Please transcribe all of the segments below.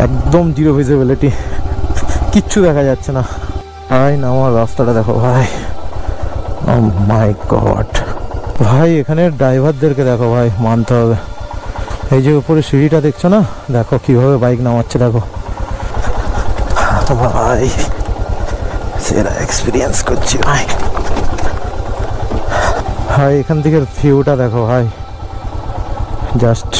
একদম zero visibility, কিচ্ছু দেখা যাচ্ছে না। ভাই নামার রাস্তাটা দেখো ভাই, ও মাই গড ভাই, এখানে ড্রাইভারদেরকে দেখো ভাই, মানতে হবে। এই যে উপরে সিঁড়িটা দেখছো না, দেখো কিভাবে বাইক নামাচ্ছে, দেখো ভাই, সেরা এক্সপিরিয়েন্স করছি ভাই। ভাই এখান থেকে ভিউটা দেখো ভাই, জাস্ট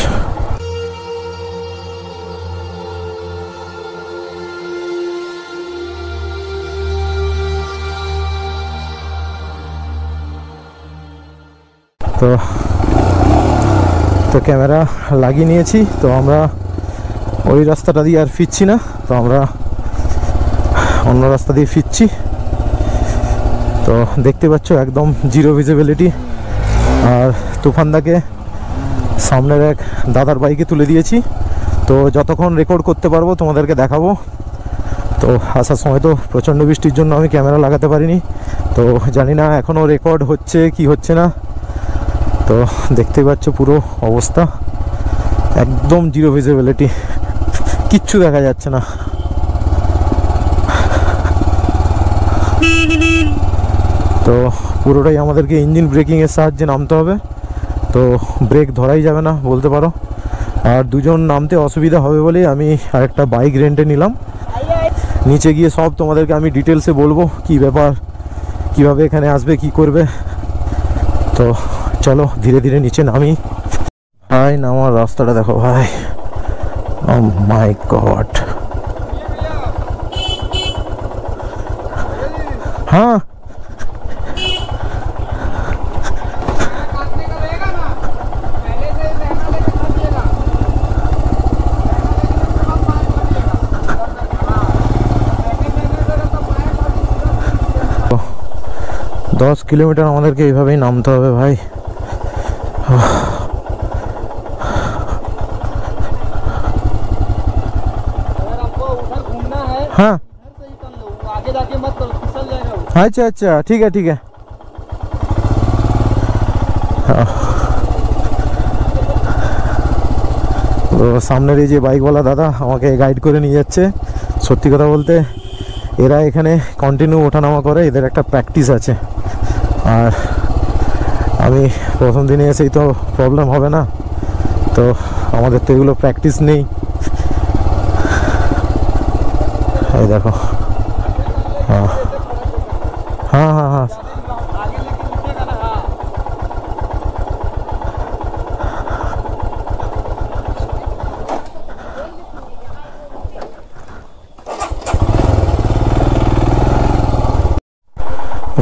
তো ক্যামেরা লাগিয়ে নিয়েছি। তো আমরা ওই রাস্তাটা দিয়ে আর ফিরছি না, তো আমরা অন্য রাস্তা দিয়ে ফিরছি। তো দেখতে পাচ্ছ একদম জিরো ভিজিবিলিটি। আর তুফানদাকে সামনের এক দাদার বাইকে তুলে দিয়েছি। তো যতক্ষণ রেকর্ড করতে পারবো তোমাদেরকে দেখাবো। তো আসার সময় তো প্রচণ্ড বৃষ্টির জন্য আমি ক্যামেরা লাগাতে পারিনি, তো জানি না এখনও রেকর্ড হচ্ছে কি হচ্ছে না। তো দেখতেই পাচ্ছ পুরো অবস্থা, একদম জিরো ভিজিবিলিটি, কিচ্ছু দেখা যাচ্ছে না। তো পুরোটাই আমাদেরকে ইঞ্জিন ব্রেকিংয়ের সাহায্যে নামতে হবে। তো ব্রেক ধরাই যাবে না বলতে পারো। আর দুজন নামতে অসুবিধা হবে বলেই আমি আরেকটা বাইক রেন্টে নিলাম। নিচে গিয়ে সব তোমাদেরকে আমি ডিটেলসে বলবো কি ব্যাপার, কিভাবে এখানে আসবে, কি করবে। তো চলো ধীরে ধীরে নিচে নামি। ভাই নামার রাস্তাটা দেখো ভাই, ও মাই গড। হ্যাঁ তো 10 কিলোমিটার আমাদেরকে এইভাবেই নামতে হবে ভাই। हाँ आगे जाके मत करो, फिसल जाएगा। अच्छा अच्छा ठीक है ठीक है। তো সামনের এই যে বাইকওয়ালা দাদা আমাকে গাইড করে নিয়ে যাচ্ছে। সত্যি কথা বলতে এরা এখানে কন্টিনিউ ওঠানামা করে, এদের একটা প্র্যাকটিস আছে। আর আমি প্রথম দিনে এসেই তো প্রবলেম হবে না, তো আমাদের তো এগুলো প্র্যাকটিস নেই। এই দেখো, হ্যাঁ হ্যাঁ হ্যাঁ হ্যাঁ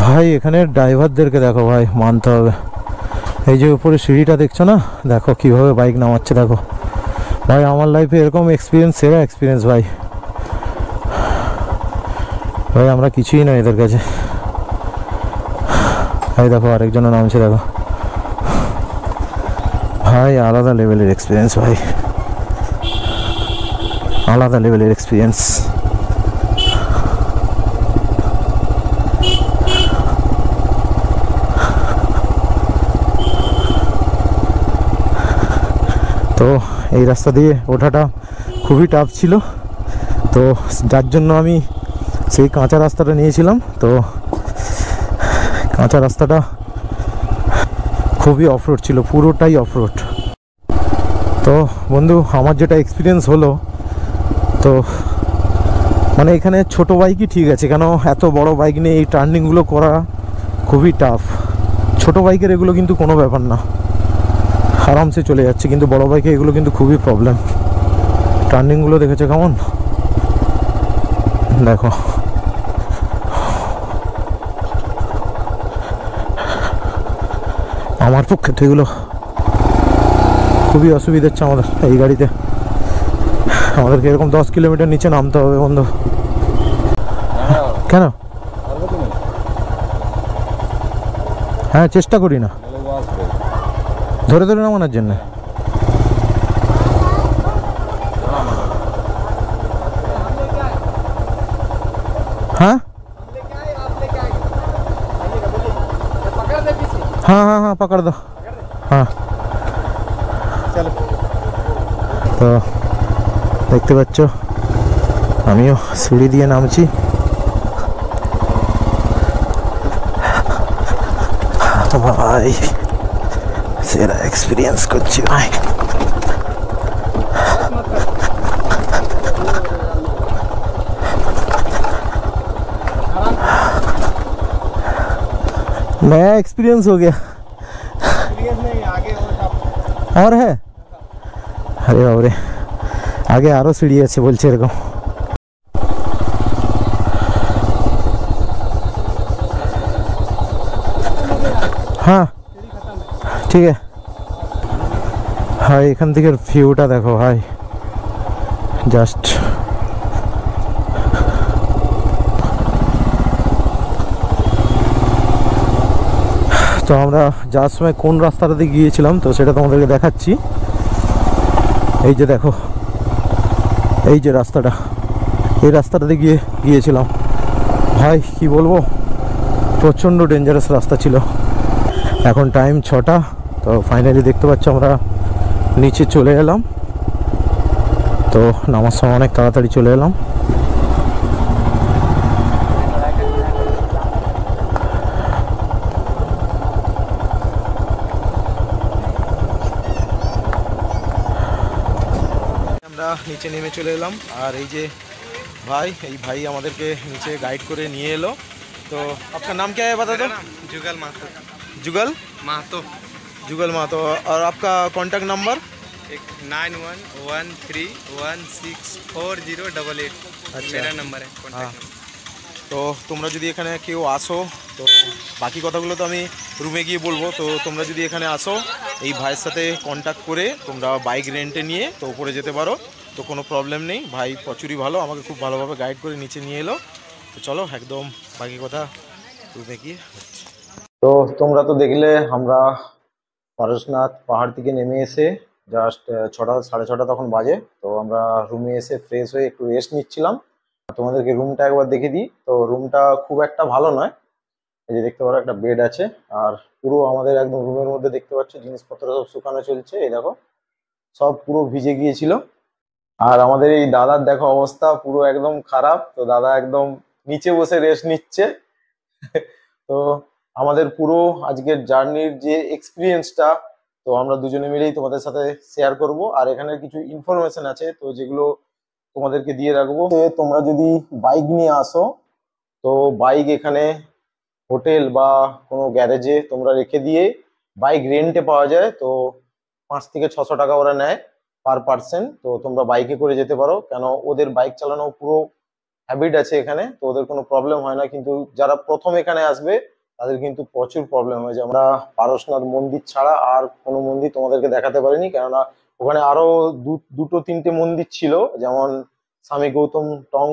ভাই এখানে ড্রাইভারদেরকে দেখো ভাই, মানতে হবে। এই যে উপরে সিঁড়িটা দেখছো না, দেখো কিভাবে বাইক নামাচ্ছে, দেখো ভাই আমার লাইফে এরকম এক্সপিরিয়েন্স, সেরা এক্সপিরিয়েন্স ভাই। ভাই আমরা কিছুই না এদের কাছে। ভাই দেখো আরেকজনের নামছে, দেখো ভাই, আলাদা লেভেলের এক্সপিরিয়েন্স ভাই, আলাদা লেভেলের এক্সপিরিয়েন্স। তো এই রাস্তা দিয়ে ওঠাটা খুবই টাফ ছিল, তো যার জন্য আমি সেই কাঁচা রাস্তাটা নিয়েছিলাম। তো কাঁচা রাস্তাটা খুবই অফরোড ছিল, পুরোটাই অফরোড। তো বন্ধু আমার যেটা এক্সপিরিয়েন্স হলো, তো মানে এখানে ছোট বাইকই ঠিক আছে, কেন এত বড় বাইক নিয়ে এই টার্নিংগুলো করা খুবই টাফ। ছোট বাইকের এগুলো কিন্তু কোনো ব্যাপার না, আরামসে চলে যাচ্ছে, কিন্তু বড় বাইকে এগুলো কিন্তু খুবই প্রবলেম। টার্নিংগুলো দেখেছো কেমন, দেখো আমার পক্ষে তো এগুলো খুবই অসুবিধা হচ্ছে আমাদের এই গাড়িতে। আমাদেরকে এরকম 10 কিলোমিটার নিচে নামতে হবে বন্ধু। কেন? হ্যাঁ চেষ্টা করি না, ধরে ধরে নামানোর জন্য। हाँ हाँ हाँ हाँ पकड़ दो। हाँ चलो, तो देखते बच्चों আমিও সিঁড়ি দিয়ে নামছি। ভাই সেরা এক্সপিরিয়েন্স করছি ভাই। नया एक्सपीरियंस हो गया। नहीं, आगे और है। अरे बाप रे, आगे आरो सीढ़ी আছে বলছে এরকম। हाँ ठीक है ভাই, এখান থেকে ভিউটা দেখো ভাই, জাস্ট তো আমরা যাওয়ার সময় কোন রাস্তাটাতে গিয়েছিলাম তো সেটা তোমাদেরকে দেখাচ্ছি। এই যে দেখো, এই যে রাস্তাটা, এই রাস্তাটাতে গিয়েছিলাম ভাই, কি বলবো, প্রচণ্ড ডেঞ্জারাস রাস্তা ছিল। এখন টাইম 6টা, তো ফাইনালি দেখতে পাচ্ছ আমরা নিচে চলে এলাম। তো নামার সময় অনেক তাড়াতাড়ি চলে এলাম। আমরা নিচে নেমে চলে এলাম, আর এই যে ভাই, এই ভাই আমাদেরকে নিচে गाइड করে নিয়ে এলো। तो आपका नाम क्या है बता दो? जुगल महतो। जुगल महतो। जुगल महतो। और आपका कॉन्टैक्ट नंबर? 9113164088। अच्छा, मेरा नंबर है। हाँ, তো তোমরা যদি এখানে কেউ আসো, তো বাকি কথাগুলো তো আমি রুমে গিয়ে বলবো। তো তোমরা যদি এখানে আসো, এই ভাইয়ের সাথে কন্ট্যাক্ট করে তোমরা বাইক রেন্টে নিয়ে তো উপরে যেতে পারো, তো কোনো প্রবলেম নেই। ভাই প্রচুরই ভালো, আমাকে খুব ভালোভাবে গাইড করে নিচে নিয়ে এলো। তো চলো একদম বাকি কথা রুমে গিয়ে। তো তোমরা তো দেখলে আমরা পারশনাথ পাহাড় থেকে নেমে এসে জাস্ট 6টা 6:30 তখন বাজে। তো আমরা রুমে এসে ফ্রেশ হয়ে একটু রেস্ট নিচ্ছিলাম। তোমাদেরকে রুমটা একবার দেখে দিই। তো রুমটা খুব একটা ভালো নয়, এই যে দেখতে পারো একটা বেড আছে, আর পুরো আমাদের একদম রুমের মধ্যে দেখতে পাচ্ছ জিনিসপত্র সব শুকানো চলছে। এই দেখো সব পুরো ভিজে গিয়েছিল। আর আমাদের এই দাদার দেখো অবস্থা পুরো একদম খারাপ। তো দাদা একদম নিচে বসে রেস্ট নিচ্ছে। তো আমাদের পুরো আজকের জার্নির যে এক্সপিরিয়েন্সটা, তো আমরা দুজনে মিলেই তোমাদের সাথে শেয়ার করব। আর এখানে কিছু ইনফরমেশন আছে তো যেগুলো তোমাদেরকে দিয়ে রাখবো। তোমরা যদি বাইক নিয়ে আসো, তো বাইক এখানে হোটেল বা কোনো গ্যারেজে তোমরা রেখে দিয়ে বাইক রেন্টে পাওয়া যায়। তো 5 থেকে 600 টাকা ওরা নেয় পার পার্সন। তো তোমরা বাইকে করে যেতে পারো, কেন ওদের বাইক চালানো পুরো হ্যাবিট আছে এখানে, তো ওদের কোনো প্রবলেম হয় না। কিন্তু যারা প্রথম এখানে আসবে তাদের কিন্তু প্রচুর প্রবলেম হয়। যে আমরা পারশনাথ মন্দির ছাড়া আর কোনো মন্দির তোমাদেরকে দেখাতে পারিনি, কেননা ওখানে আরো দুটো তিনটে মন্দির ছিল, যেমন স্বামী গৌতম টং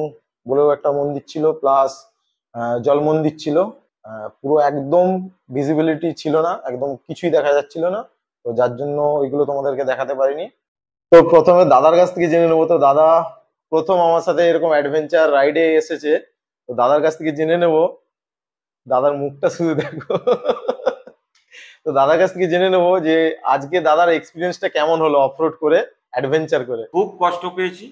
বলেও একটা মন্দির ছিল, প্লাস জল মন্দির ছিল। পুরো একদম ভিজিবিলিটি ছিল না, একদম কিছুই দেখা যাচ্ছিল না, তো যার জন্য ওইগুলো তোমাদেরকে দেখাতে পারিনি। তো প্রথমে দাদার কাছ থেকে জেনে নেবো। তো দাদা প্রথম আমার সাথে এরকম অ্যাডভেঞ্চার রাইডে এসেছে, তো দাদার কাছ থেকে জেনে নেবো। দাদার মুখটা শুধু দেখো। তো দাদার কাছ থেকে জেনে নেবো যে আজকে দাদার এক্সপিরিয়েন্সটা কেমন হলো অফরোড করে, অ্যাডভেঞ্চার করে। খুব কষ্ট পেয়েছি,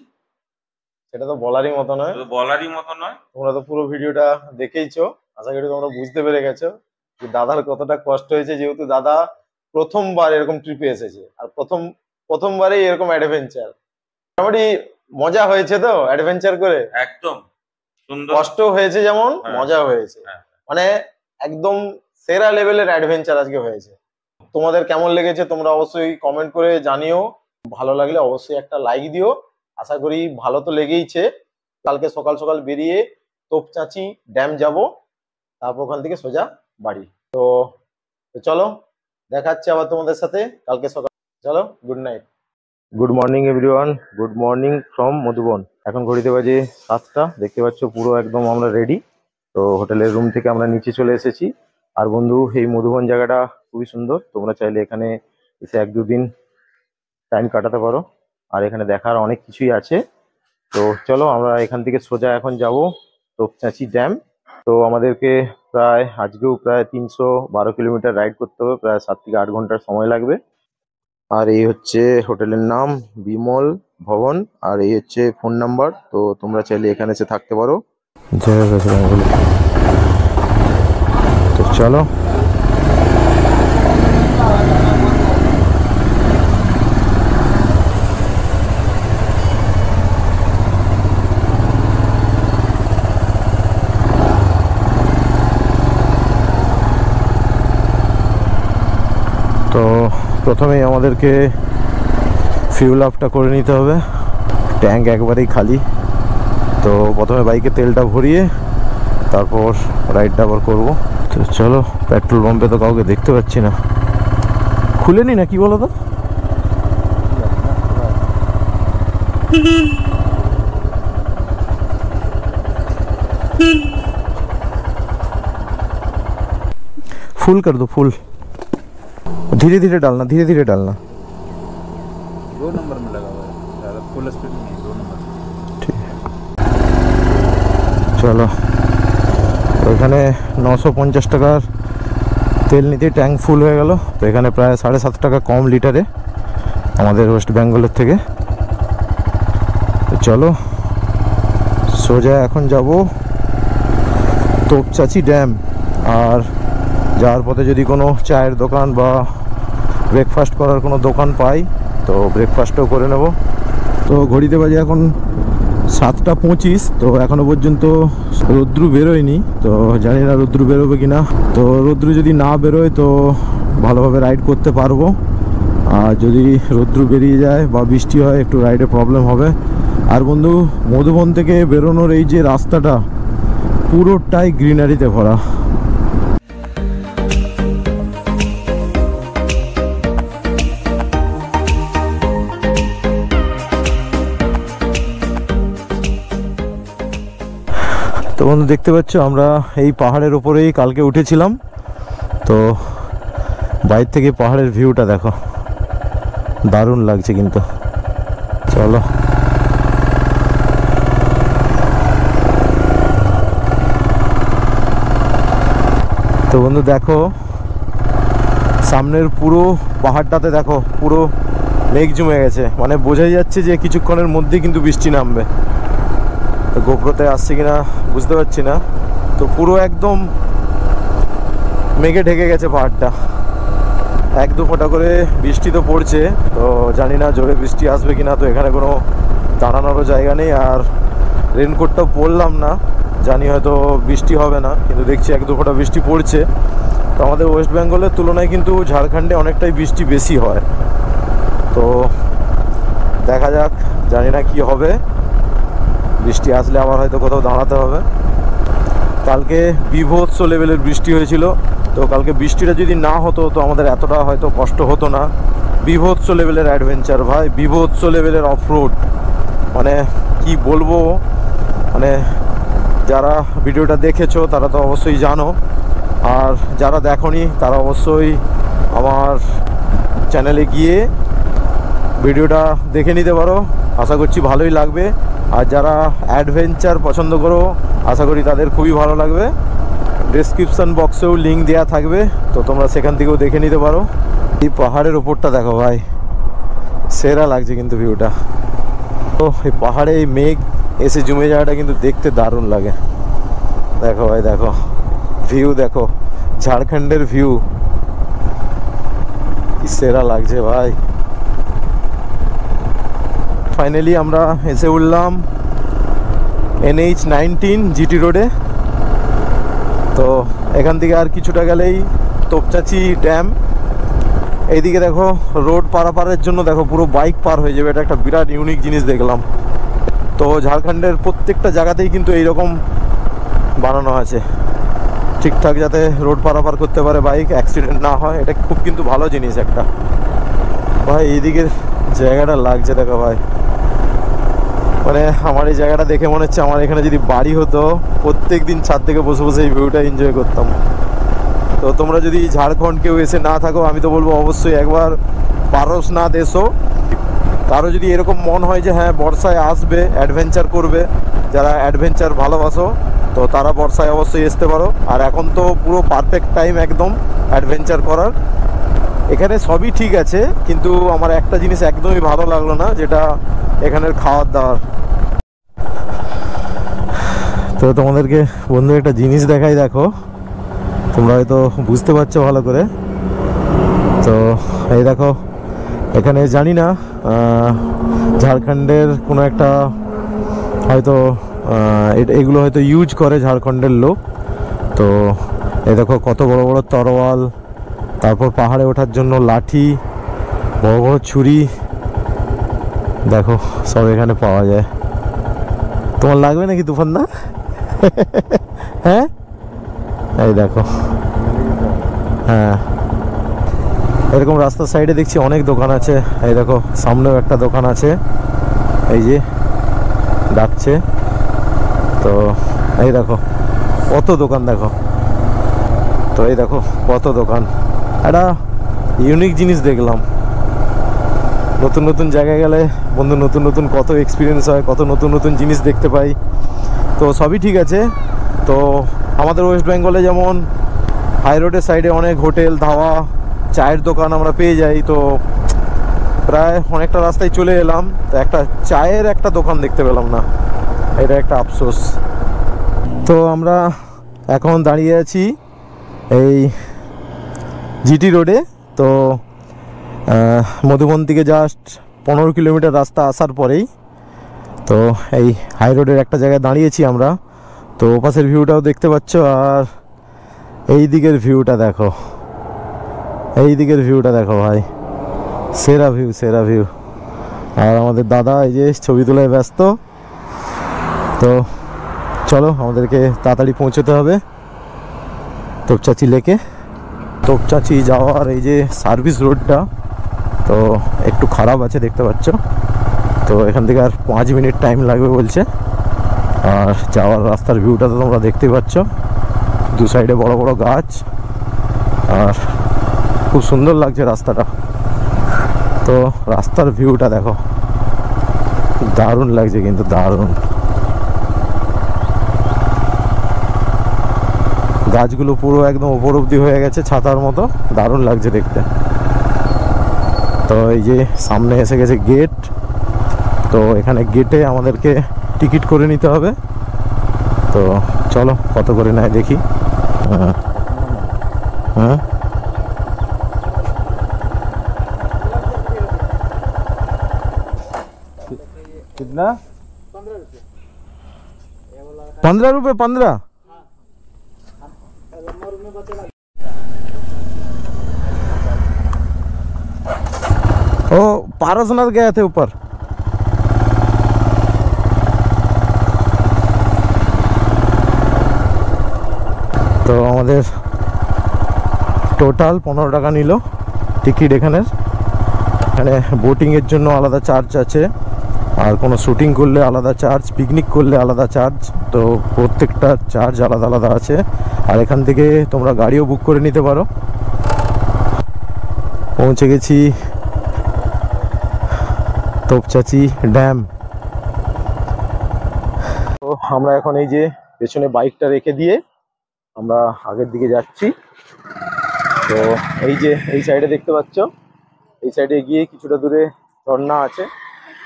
সেটা তো বলারই মতো নয়, বলারই মতো নয়। তোমরা তো পুরো ভিডিওটা দেখেইছো, আশা করি তোমরা বুঝতে পেরে গেছো যে দাদার কতটা কষ্ট হয়েছে। যেহেতু দাদা প্রথমবার এরকম ট্রিপে এসেছে, আর প্রথমবারেই এরকম অ্যাডভেঞ্চার। মোটামুটি মজা হয়েছে তো অ্যাডভেঞ্চার করে? একদম সুন্দর। কষ্ট হয়েছে যেমন, হ্যাঁ, মজা হয়েছে। হ্যাঁ। মানে একদম সেরা লেভেলের অ্যাডভেঞ্চার আজকে হয়েছে। তোমাদের কেমন লেগেছে তোমরা অবশ্যই কমেন্ট করে জানিও। ভালো লাগলে অবশ্যই একটা লাইক দিও। আশা করি ভালো তো লেগেইছে। কালকে সকাল সকাল বেরিয়ে তোপচাঁচি ড্যাম যাব, তারপর ওখান থেকে সোজা বাড়ি। তো চলো দেখাচ্ছি আবার তোমাদের সাথে কালকে সকাল। চলো, good night. Good morning everyone, good morning from Madhuban. এখন ঘড়িতে বাজে 7টা, দেখতে পাচ্ছ পুরো একদম আমরা রেডি। তো হোটেলের রুম থেকে আমরা নিচে চলে এসেছি। আর বন্ধু, এই মধুবন জায়গাটা খুবই সুন্দর, তোমরা চাইলে এখানে এসে 1-2 দিন টাইম কাটাতে পারো। আর এখানে দেখার অনেক কিছুই আছে। তো চলো আমরা এখান থেকে সোজা এখন যাব তোপচাঁচি ড্যাম। তো আমাদেরকে আজকেও প্রায় 312 কিলোমিটার রাইড করতে হবে, প্রায় 7 থেকে 8 ঘন্টার সময় লাগবে। আর এই হচ্ছে হোটেলের নাম বিমল ভবন, আর এই হচ্ছে ফোন নাম্বার। তো তোমরা চাইলে এখানে এসে থাকতে পারো। তো চলো, তো প্রথমেই আমাদেরকে ফিউল আপটা করে নিতে হবে। ট্যাঙ্ক একবারেই খালি। তো প্রথমে বাইকে তেলটা ভরিয়ে তারপর রাইডটা আবার করবো। তো চলো, পেট্রোল পাম্পে তো কাউকে দেখতে পাচ্ছি না। খুলেনি না কি বলো তো? फुल कर दो, फुल। धीरे धीरे डालना, धीरे धीरे डालना। 2 नंबर में लगा हुआ है, ज़्यादा फुल स्पीड में नहीं, 2 नंबर। ठीक है, चलो। ওইখানে 950 টাকার তেল নিতে ট্যাঙ্ক ফুল হয়ে গেল। তো এখানে প্রায় 7.5 টাকা কম লিটারে আমাদের ওয়েস্ট বেঙ্গলের থেকে। তো চলো সোজা এখন যাব তোপচাচি ড্যাম। আর যাওয়ার পথে যদি কোনো চায়ের দোকান বা ব্রেকফাস্ট করার কোনো দোকান পাই তো ব্রেকফাস্টও করে নেব। তো ঘড়িতে বাজে এখন 7:25। তো এখনো পর্যন্ত রৌদ্রু বেরোয়নি। তো জানি না রৌদ্রু বেরোবে কি না। তো রৌদ্রু যদি না বেরোয় তো ভালোভাবে রাইড করতে পারবো। আর যদি রৌদ্রু বেরিয়ে যায় বা বৃষ্টি হয় একটু রাইডে প্রবলেম হবে। আর বন্ধু, মধুবন থেকে বেরোনোর এই যে রাস্তাটা পুরোটাই গ্রিনারিতে ভরা। তো বন্ধু দেখতে পাচ্ছ আমরা এই পাহাড়ের উপরেই কালকে উঠেছিলাম। তো বাইরে থেকে পাহাড়ের ভিউটা দেখো, দারুণ লাগছে কিন্তু। চলো, তো বন্ধু দেখো সামনের পুরো পাহাড়টাতে দেখো পুরো মেঘ জমে গেছে। মানে বোঝাই যাচ্ছে যে কিছুক্ষণের মধ্যেই কিন্তু বৃষ্টি নামবে। তো গোপ্রোতে আসছে কিনা বুঝতে পারছি না। তো পুরো একদম মেঘে ঢেকে গেছে পাহাড়টা। 1-2 ফোঁটা করে বৃষ্টি তো পড়ছে। তো জানি না জোরে বৃষ্টি আসবে কিনা। তো এখানে কোনো দাঁড়ানোরও জায়গা নেই। আর রেনকোটটাও পরলাম না, জানি হয়তো বৃষ্টি হবে না, কিন্তু দেখছি 1-2 ফোঁটা বৃষ্টি পড়ছে। তো আমাদের ওয়েস্ট বেঙ্গলের তুলনায় কিন্তু ঝাড়খণ্ডে অনেকটাই বৃষ্টি বেশি হয়। তো দেখা যাক, জানি না কি হবে। বৃষ্টি আসলে আবার হয়তো কোথাও দাঁড়াতে হবে। কালকে বিভৎস লেভেলের বৃষ্টি হয়েছিল। তো কালকে বৃষ্টিটা যদি না হতো তো আমাদের এতটা হয়তো কষ্ট হতো না। বিভৎস লেভেলের অ্যাডভেঞ্চার ভাই, বিভৎস লেভেলের অফরোড। মানে কি বলবো, মানে যারা ভিডিওটা দেখেছো তারা তো অবশ্যই জানো। আর যারা দেখোনি তারা অবশ্যই আমার চ্যানেলে গিয়ে ভিডিওটা দেখে নিতে পারো। আশা করছি ভালোই লাগবে। আর যারা অ্যাডভেঞ্চার পছন্দ করো আশা করি তাদের খুবই ভালো লাগবে। ডেসক্রিপশন বক্সেও লিঙ্ক দেওয়া থাকবে, তো তোমরা সেখান থেকেও দেখে নিতে পারো। এই পাহাড়ের ওপরটা দেখো ভাই, সেরা লাগছে কিন্তু ভিউটা। তো এই পাহাড়ে এই মেঘ এসে জমে যাওয়াটা কিন্তু দেখতে দারুণ লাগে। দেখো ভাই, দেখো ভিউ, দেখো ঝাড়খণ্ডের ভিউ, কি সেরা লাগছে ভাই। ফাইনালি আমরা এসে উঠলাম NH-19 জিটি রোডে। তো এখান থেকে আর কিছুটা গেলেই তোপচাচি ড্যাম। এইদিকে দেখো রোড পারাপারের জন্য দেখো পুরো বাইক পার হয়ে যাবে। এটা একটা বিরাট ইউনিক জিনিস দেখলাম। তো ঝাড়খণ্ডের প্রত্যেকটা জায়গাতেই কিন্তু এইরকম বানানো আছে ঠিকঠাক, যাতে রোড পারাপার করতে পারে বাইক, অ্যাক্সিডেন্ট না হয়। এটা খুব কিন্তু ভালো জিনিস একটা ভাই। এইদিকের জায়গাটা লাগছে দেখো ভাই, মানে আমার এই জায়গাটা দেখে মনে হচ্ছে আমার এখানে যদি বাড়ি হতো প্রত্যেক দিন ছাদ থেকে বসে বসে এই ভিউটা এনজয় করতাম। তো তোমরা যদি ঝাড়খণ্ড কেউ এসে না থাকো আমি তো বলবো অবশ্যই একবার পারসনাথ এসো। কারো যদি এরকম মন হয় যে হ্যাঁ বর্ষায় আসবে অ্যাডভেঞ্চার করবে, যারা অ্যাডভেঞ্চার ভালোবাসো তো তারা বর্ষায় অবশ্যই আসতে পারো। আর এখন তো পুরো পারফেক্ট টাইম একদম অ্যাডভেঞ্চার করার। এখানে সবই ঠিক আছে, কিন্তু আমার একটা জিনিস একদমই ভালো লাগলো না, যেটা এখানের খাওয়ার দাওয়ার। তো তোমাদেরকে বন্ধু একটা জিনিস দেখাই, দেখো তোমরা হয়তো বুঝতে পারছো ভালো করে। তো এই দেখো, এখানে জানি না ঝাড়খণ্ডের কোনো একটা হয়তো এগুলো হয়তো ইউজ করে ঝাড়খণ্ডের লোক। তো এই দেখো কত বড় বড় তরোয়াল, তারপর পাহাড়ে ওঠার জন্য লাঠি, বড় বড় ছুরি, দেখো সব এখানে পাওয়া যায়। তোমার লাগবে নাকি তুফান দা? হ্যাঁ এই দেখো, হ্যাঁ এরকম রাস্তার সাইডে দেখছি অনেক দোকান আছে। এই দেখো সামনেও একটা দোকান আছে, এই যে ডাকছে। তো এই দেখো কত দোকান, দেখো তো এই দেখো কত দোকান। একটা ইউনিক জিনিস দেখলাম। নতুন নতুন জায়গায় গেলে বন্ধু নতুন নতুন কত এক্সপিরিয়েন্স হয়, কত নতুন নতুন জিনিস দেখতে পাই। তো সবই ঠিক আছে। তো আমাদের ওয়েস্ট বেঙ্গলে যেমন হাই রোডের সাইডে অনেক হোটেল, ধাবা, চায়ের দোকান আমরা পেয়ে যাই। তো প্রায় অনেকটা রাস্তায় চলে এলাম, তো একটা চায়ের একটা দোকান দেখতে পেলাম না, এটা একটা আফসোস। তো আমরা এখন দাঁড়িয়ে আছি এই জিটি রোডে। তো মধুবন থেকে জাস্ট 15 কিলোমিটার রাস্তা আসার পরেই তো এই হাই রোডের একটা জায়গায় দাঁড়িয়েছি আমরা। তো ওপাশের ভিউটাও দেখতে পাচ্ছ, আর এই দিকের ভিউটা দেখো, এই দিকের ভিউটা দেখো ভাই, সেরা ভিউ, সেরা ভিউ। আর আমাদের দাদা এই যে ছবি তোলায় ব্যস্ত। তো চলো আমাদেরকে তাড়াতাড়ি পৌঁছতে হবে তোপচাচি লেকে। তোপচাচি যাওয়ার এই যে সার্ভিস রোডটা তো একটু খারাপ আছে দেখতে পাচ্ছ। তো এখান থেকে আর 5 মিনিট টাইম লাগবে বলছে। আর যাওয়ার রাস্তার ভিউটা তো তোমরা দেখতেই পাচ্ছ, দু সাইডে বড় বড় গাছ, আর খুব সুন্দর লাগছে রাস্তাটা। তো রাস্তার ভিউটা দেখো, দারুণ লাগছে কিন্তু, দারুণ। গাছগুলো পুরো একদম উপর অব্দি হয়ে গেছে ছাতার মতো, দারুণ লাগছে দেখতে। তো এই যে সামনে এসে গেছে গেট। তো এখানে গেটে আমাদেরকে টিকিট করে নিতে হবে। তো চলো কত করে নেয় দেখি। হ্যাঁ হ্যাঁ कितना 15 रुपये 15। ओ पारसनाथ गए थे ऊपर। তো আমাদের টোটাল 15 টাকা নিল টিকিট। এখানে বোটিংয়ের জন্য আলাদা চার্জ আছে, আর কোনো শুটিং করলে আলাদা চার্জ, পিকনিক করলে আলাদা চার্জ। তো প্রত্যেকটা চার্জ আলাদা আলাদা আছে। আর এখান থেকে তোমরা গাড়িও বুক করে নিতে পারো। পৌঁছে গেছি তোপচাচি ড্যাম। তো আমরা এখন এই যে পেছনে বাইকটা রেখে দিয়ে আমরা আগের দিকে যাচ্ছি। তো এই যে এই সাইডে দেখতে পাচ্ছ, এই সাইডে গিয়ে কিছুটা দূরে ঝর্ণা আছে,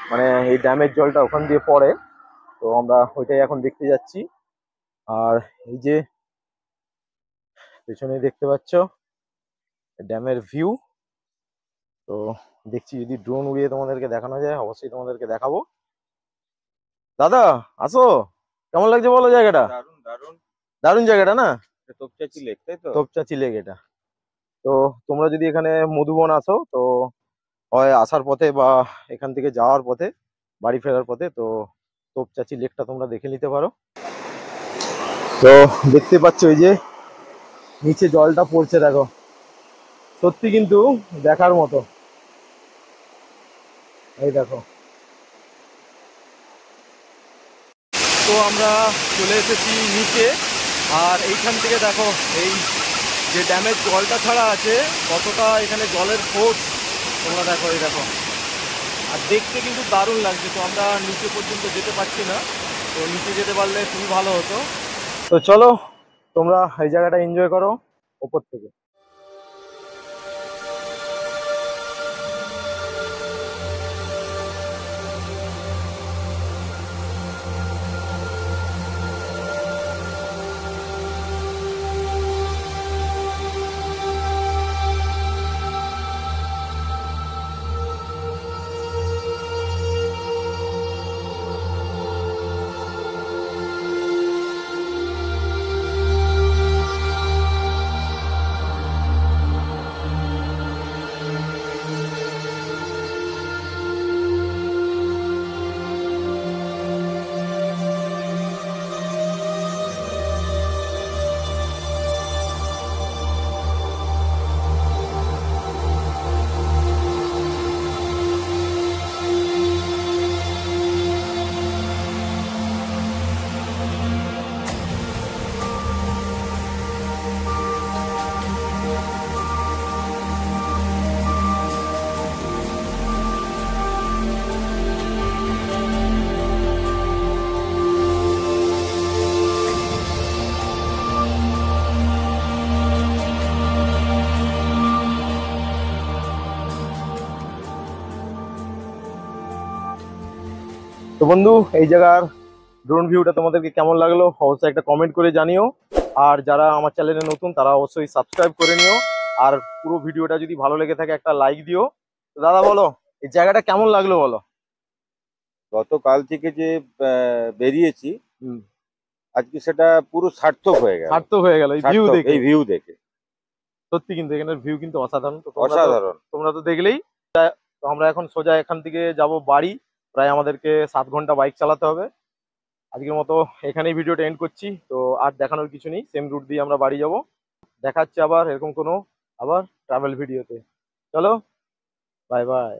মানে এই ড্যামের জলটা ওখান দিয়ে পড়ে। তো আমরা ওইটাই এখন দেখতে যাচ্ছি। আর এই যে পেছনে দেখতে পাচ্ছ ড্যামের ভিউ। তো দেখছি যদি ড্রোন উড়িয়ে তোমাদেরকে দেখানো যায় অবশ্যই তোমাদেরকে দেখাবো। দাদা আসো, কেমন লাগছে বলো জায়গাটা? দারুণ দারুণ দারুণ জায়গাটা না? তোপচাচি লেক, তাই তো? তোপচাচি লেক এটা। তো তোমরা যদি এখানে মধুবন আসো, তো হয় আসার পথে বা এখান থেকে যাওয়ার পথে, বাড়ি ফেরার পথে, তো তোপচাচি লেকটা তোমরা দেখে নিতে পারো। তো দেখতে পাচ্ছ এই যে নিচে জলটা পড়ছে, দেখো সত্যি কিন্তু দেখার মতো। এই দেখো। তো আমরা চলে এসেছি নিচে, আর এইখান থেকে দেখো এই যে ড্যামের জলটা ছাড়া আছে কতটা এখানে জলের ফোর্স তোমরা দেখো, এই দেখো। আর দেখতে কিন্তু দারুণ লাগছে। তো আমরা নিচে পর্যন্ত যেতে পারছি না, তো নিচে যেতে পারলে খুবই ভালো হতো। তো চলো তোমরা এই জায়গাটা এনজয় করো ওপর থেকে। তো বন্ধু, এই জায়গার ড্রোন ভিউটা তোমাদেরকে কেমন লাগলো অবশ্যই একটা কমেন্ট করে জানিও। আর যারা আমার চ্যানেলে নতুন তারা অবশ্যই সাবস্ক্রাইব করে নিও। আর পুরো ভিডিওটা যদি ভালো লেগে থাকে একটা লাইক দিও। তো দাদা বলো, এই জায়গাটা কেমন লাগলো বলো। গতকাল থেকে যে বেরিয়েছি, আজকে সেটা পুরো সার্থক হয়ে গেল। সার্থক হয়ে গেল এই ভিউ সার্থক, দেখে। এই ভিউ দেখে সত্যি কিন্তু এখানের ভিউ কিন্তু অসাধারণ। তো অসাধারণ। তোমরা তো দেখলেই। তো আমরা এখন সোজা এখান থেকে যাব বাড়ি। প্রায় আমাদেরকে 7 ঘন্টা বাইক চালাতে হবে। আজকের মতো এখানেই ভিডিওটা এন্ড করছি। তো আর দেখানোর কিছু নেই, সেম রুট দিয়ে আমরা বাড়ি যাব। দেখাচ্ছি আবার এরকম কোনো আবার ট্রাভেল ভিডিওতে। চলো, বাই বাই।